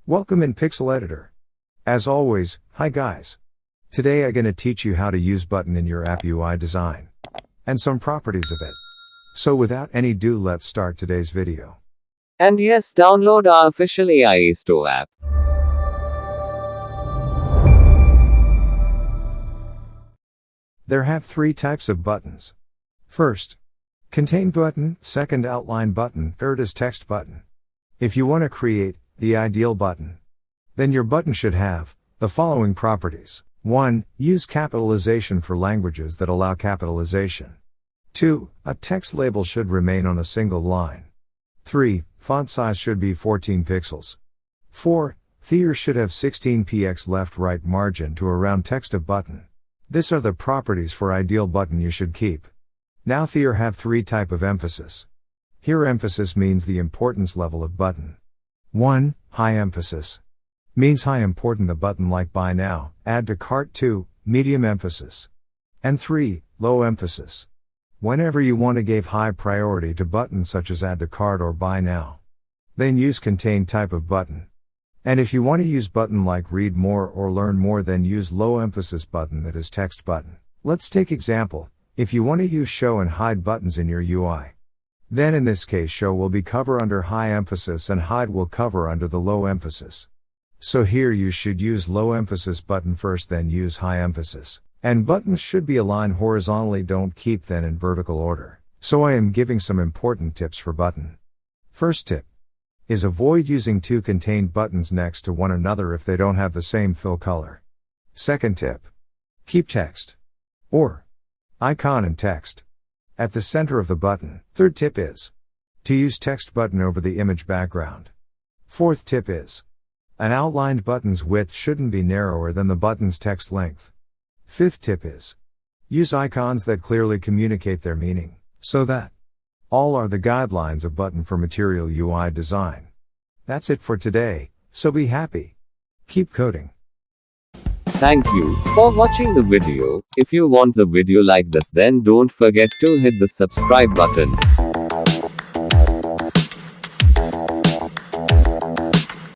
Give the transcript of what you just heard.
Welcome in Pixel Editor. As always, hi guys. Today I'm gonna teach you how to use button in your app UI design. And some properties of it. So without any ado, let's start today's video. And yes, download our official AI Store app. There have three types of buttons. First, contain button, second outline button, third is text button. If you want to create the ideal button, then your button should have the following properties. 1. Use capitalization for languages that allow capitalization. 2. A text label should remain on a single line. 3. Font size should be 14 pixels. 4. Theater should have 16 px left-right margin to around text of button. These are the properties for ideal button you should keep. Now theater have three type of emphasis. Here emphasis means the importance level of button. 1. High emphasis. Means high important the button like buy now, add to cart. 2. Medium emphasis. And 3. Low emphasis. Whenever you want to give high priority to buttons such as add to cart or buy now, then use contain type of button. And if you want to use button like read more or learn more, then use low emphasis button that is text button. Let's take example. If you want to use show and hide buttons in your UI, then in this case show will be cover under high emphasis and hide will cover under the low emphasis. So here you should use low emphasis button first, then use high emphasis. And buttons should be aligned horizontally, don't keep them in vertical order. So I am giving some important tips for button. First tip is avoid using two contained buttons next to one another if they don't have the same fill color. Second tip, keep text or icon and text at the center of the button. Third tip is to use text button over the image background. Fourth tip is an outlined button's width shouldn't be narrower than the button's text length. Fifth tip is use icons that clearly communicate their meaning, so that all are the guidelines of button for material UI design. That's it for today, so be happy. Keep coding. Thank you for watching the video. If you want the video like this, then don't forget to hit the subscribe button.